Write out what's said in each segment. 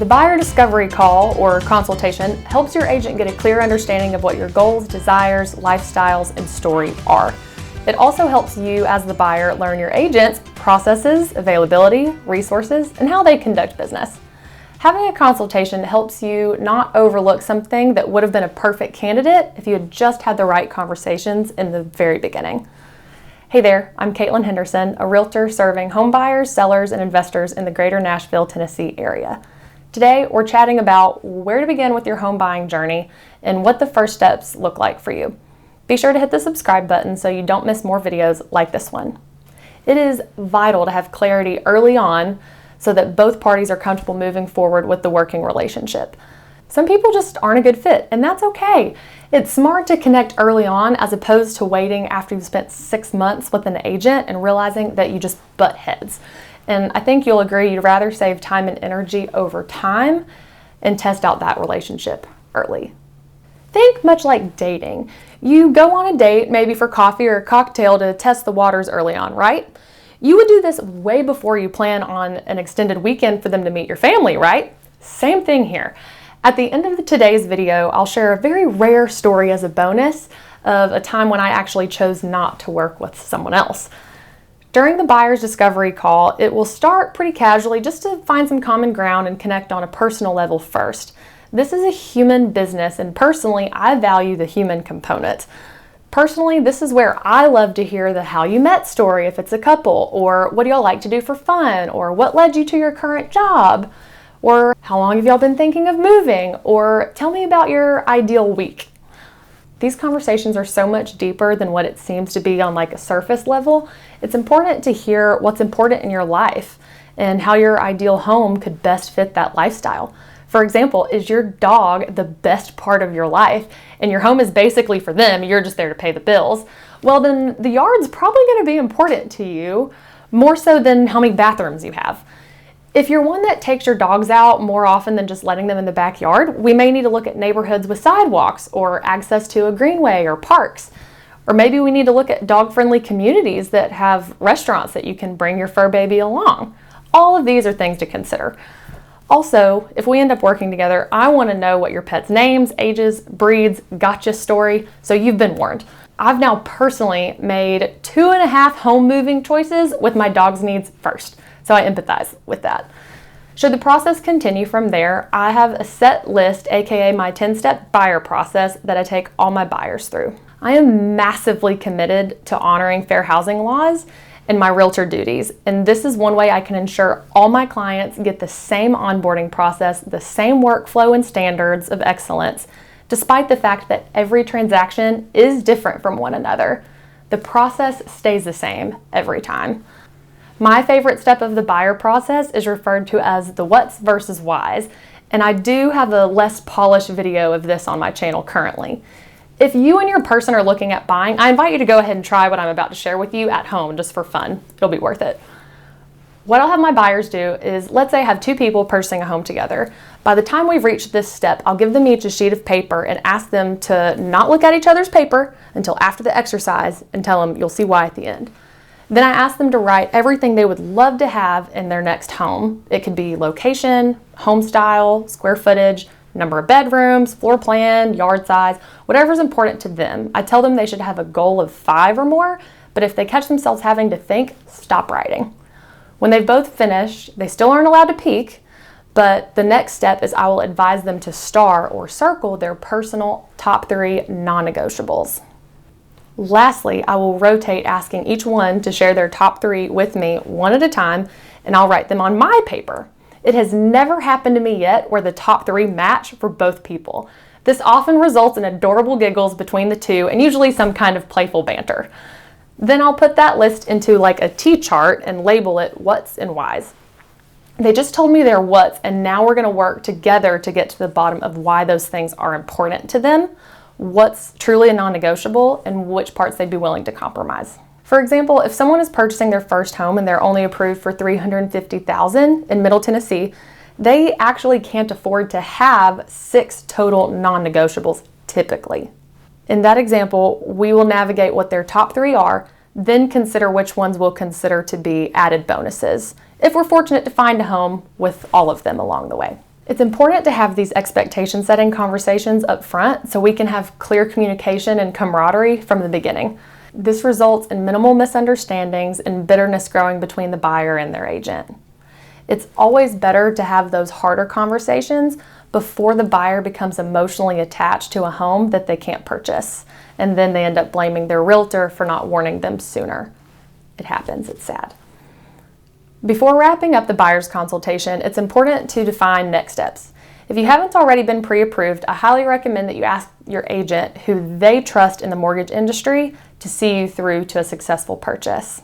The buyer discovery call or consultation helps your agent get a clear understanding of what your goals, desires, lifestyles, and story are. It also helps you as the buyer learn your agent's processes, availability, resources, and how they conduct business. Having a consultation helps you not overlook something that would have been a perfect candidate if you had just had the right conversations in the very beginning. Hey there, I'm Katelyn Henderson, a realtor serving home buyers, sellers, and investors in the Greater Nashville, Tennessee area. Today, we're chatting about where to begin with your home buying journey and what the first steps look like for you. Be sure to hit the subscribe button so you don't miss more videos like this one. It is vital to have clarity early on so that both parties are comfortable moving forward with the working relationship. Some people just aren't a good fit, and that's okay. It's smart to connect early on as opposed to waiting after you've spent 6 months with an agent and realizing that you just butt heads. And I think you'll agree you'd rather save time and energy over time and test out that relationship early. Think much like dating. You go on a date, maybe for coffee or a cocktail, to test the waters early on, right? You would do this way before you plan on an extended weekend for them to meet your family, right? Same thing here. At the end of today's video, I'll share a very rare story as a bonus of a time when I actually chose not to work with someone else. During the buyer's discovery call, it will start pretty casually just to find some common ground and connect on a personal level first. This is a human business, and personally, I value the human component. Personally, this is where I love to hear the how you met story if it's a couple, or what do y'all like to do for fun, or what led you to your current job, or how long have y'all been thinking of moving, or tell me about your ideal week. These conversations are so much deeper than what it seems to be on like a surface level. It's important to hear what's important in your life and how your ideal home could best fit that lifestyle. For example, is your dog the best part of your life and your home is basically for them, you're just there to pay the bills? Well, then the yard's probably going to be important to you, more so than how many bathrooms you have. If you're one that takes your dogs out more often than just letting them in the backyard, we may need to look at neighborhoods with sidewalks or access to a greenway or parks. Or maybe we need to look at dog-friendly communities that have restaurants that you can bring your fur baby along. All of these are things to consider. Also, if we end up working together, I want to know what your pet's names, ages, breeds, gotcha story, so you've been warned. I've now personally made 2.5 home moving choices with my dog's needs first, so I empathize with that. Should the process continue from there, I have a set list, aka my 10-step buyer process, that I take all my buyers through. I am massively committed to honoring fair housing laws and my realtor duties, and this is one way I can ensure all my clients get the same onboarding process, the same workflow and standards of excellence, despite the fact that every transaction is different from one another. The process stays the same every time. My favorite step of the buyer process is referred to as the what's versus whys, and I do have a less polished video of this on my channel currently. If you and your person are looking at buying, I invite you to go ahead and try what I'm about to share with you at home just for fun. It'll be worth it. What I'll have my buyers do is, let's say I have 2 people purchasing a home together. By the time we've reached this step, I'll give them each a sheet of paper and ask them to not look at each other's paper until after the exercise and tell them you'll see why at the end. Then I ask them to write everything they would love to have in their next home. It could be location, home style, square footage, number of bedrooms, floor plan, yard size, whatever's important to them. I tell them they should have a goal of 5 or more, but if they catch themselves having to think, stop writing. When they've both finished, they still aren't allowed to peek, but the next step is I will advise them to star or circle their personal top 3 non-negotiables. Lastly, I will rotate asking each one to share their top 3 with me one at a time, and I'll write them on my paper. It has never happened to me yet where the top 3 match for both people. This often results in adorable giggles between the two and usually some kind of playful banter. Then I'll put that list into like a T-chart and label it what's and whys. They just told me their what's, and now we're going to work together to get to the bottom of why those things are important to them, what's truly a non-negotiable, and which parts they'd be willing to compromise. For example, if someone is purchasing their first home and they're only approved for $350,000 in Middle Tennessee, they actually can't afford to have 6 total non-negotiables typically. In that example, we will navigate what their top 3 are, then consider which ones we'll consider to be added bonuses, if we're fortunate to find a home with all of them along the way. It's important to have these expectation setting conversations up front so we can have clear communication and camaraderie from the beginning. This results in minimal misunderstandings and bitterness growing between the buyer and their agent. It's always better to have those harder conversations before the buyer becomes emotionally attached to a home that they can't purchase, and then they end up blaming their realtor for not warning them sooner. It happens, it's sad. Before wrapping up the buyer's consultation, it's important to define next steps. If you haven't already been pre-approved, I highly recommend that you ask your agent who they trust in the mortgage industry to see you through to a successful purchase.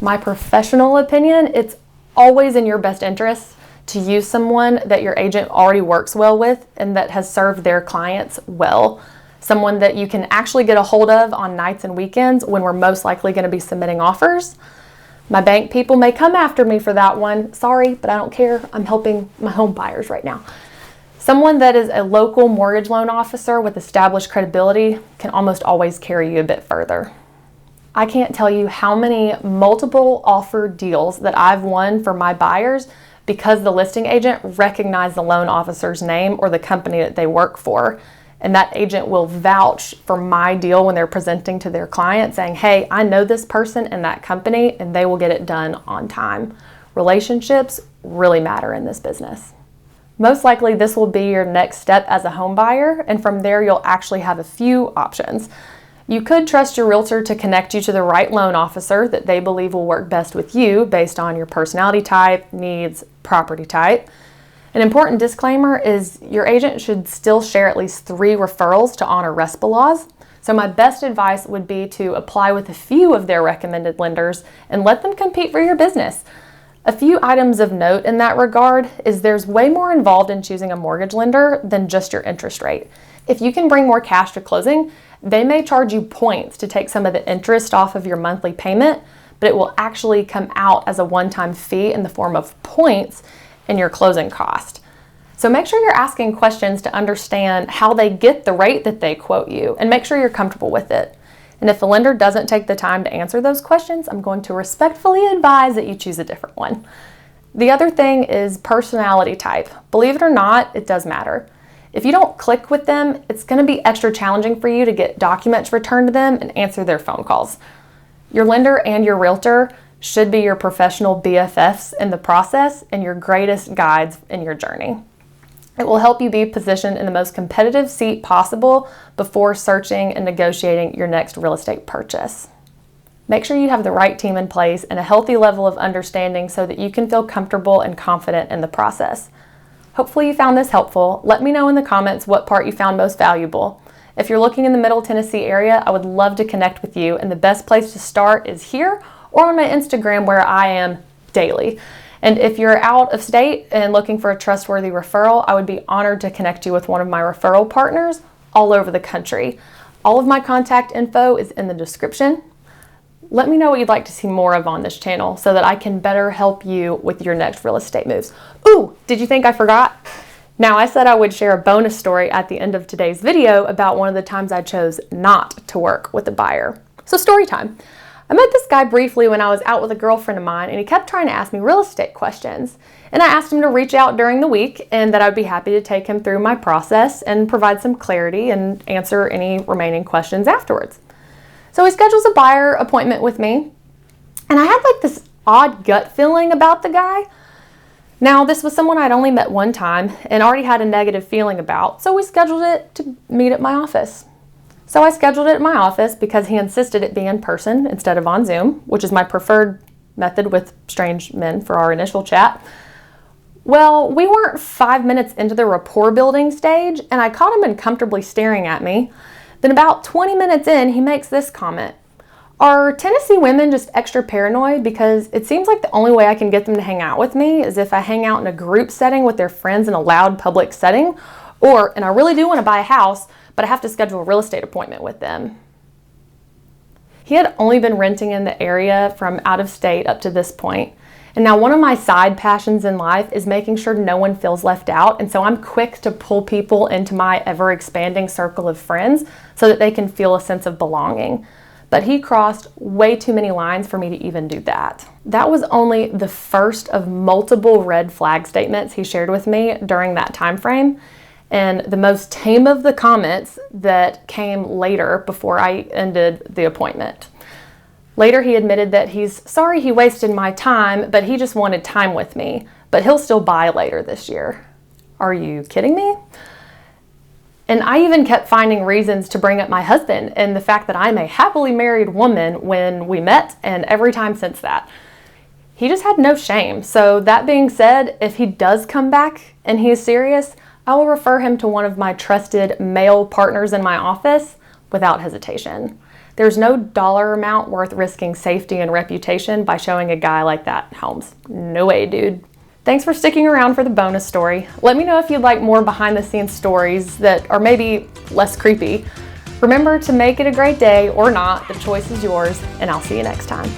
My professional opinion, it's always in your best interest to use someone that your agent already works well with and that has served their clients well. Someone that you can actually get a hold of on nights and weekends when we're most likely going to be submitting offers. My bank people may come after me for that one. Sorry, but I don't care. I'm helping my home buyers right now. Someone that is a local mortgage loan officer with established credibility can almost always carry you a bit further. I can't tell you how many multiple offer deals that I've won for my buyers because the listing agent recognized the loan officer's name or the company that they work for. And that agent will vouch for my deal when they're presenting to their client saying, hey, I know this person and that company, and they will get it done on time. Relationships really matter in this business. Most likely this will be your next step as a home buyer, and from there you'll actually have a few options. You could trust your realtor to connect you to the right loan officer that they believe will work best with you based on your personality type, needs, property type. An important disclaimer is your agent should still share at least 3 referrals to honor RESPA laws. So my best advice would be to apply with a few of their recommended lenders and let them compete for your business. A few items of note in that regard is there's way more involved in choosing a mortgage lender than just your interest rate. If you can bring more cash to closing, they may charge you points to take some of the interest off of your monthly payment, but it will actually come out as a one-time fee in the form of points in your closing cost. So make sure you're asking questions to understand how they get the rate that they quote you, and make sure you're comfortable with it. And if the lender doesn't take the time to answer those questions, I'm going to respectfully advise that you choose a different one. The other thing is personality type. Believe it or not, it does matter. If you don't click with them, it's going to be extra challenging for you to get documents returned to them and answer their phone calls. Your lender and your realtor should be your professional BFFs in the process and your greatest guides in your journey. It will help you be positioned in the most competitive seat possible before searching and negotiating your next real estate purchase. Make sure you have the right team in place and a healthy level of understanding so that you can feel comfortable and confident in the process. Hopefully you found this helpful. Let me know in the comments what part you found most valuable. If you're looking in the Middle Tennessee area, I would love to connect with you, and the best place to start is here or on my Instagram, where I am daily. And if you're out of state and looking for a trustworthy referral, I would be honored to connect you with one of my referral partners all over the country. All of my contact info is in the description. Let me know what you'd like to see more of on this channel so that I can better help you with your next real estate moves. Ooh, did you think I forgot? Now, I said I would share a bonus story at the end of today's video about one of the times I chose not to work with a buyer. So story time. I met this guy briefly when I was out with a girlfriend of mine, and he kept trying to ask me real estate questions. And I asked him to reach out during the week and that I'd be happy to take him through my process and provide some clarity and answer any remaining questions afterwards. So he schedules a buyer appointment with me, and I had like this odd gut feeling about the guy. Now, this was someone I'd only met one time and already had a negative feeling about, so we scheduled it to meet at my office. So I scheduled it at my office because he insisted it be in person instead of on Zoom, which is my preferred method with strange men for our initial chat. Well, we weren't 5 minutes into the rapport building stage, and I caught him uncomfortably staring at me. Then about 20 minutes in, he makes this comment. Are Tennessee women just extra paranoid? Because it seems like the only way I can get them to hang out with me is if I hang out in a group setting with their friends in a loud public setting, and I really do want to buy a house, but I have to schedule a real estate appointment with them. He had only been renting in the area from out of state up to this point. And now one of my side passions in life is making sure no one feels left out. And so I'm quick to pull people into my ever expanding circle of friends so that they can feel a sense of belonging. but he crossed way too many lines for me to even do that. That was only the first of multiple red flag statements he shared with me during that time frame, and the most tame of the comments that came later before I ended the appointment. Later, he admitted that he's sorry he wasted my time, but he just wanted time with me, but he'll still buy later this year. Are you kidding me? And I even kept finding reasons to bring up my husband and the fact that I'm a happily married woman when we met and every time since that. He just had no shame. So that being said, if he does come back and he is serious, I will refer him to one of my trusted male partners in my office without hesitation. There's no dollar amount worth risking safety and reputation by showing a guy like that Holmes. No way, dude. Thanks for sticking around for the bonus story. Let me know if you'd like more behind the scenes stories that are maybe less creepy. Remember to make it a great day or not, the choice is yours, and I'll see you next time.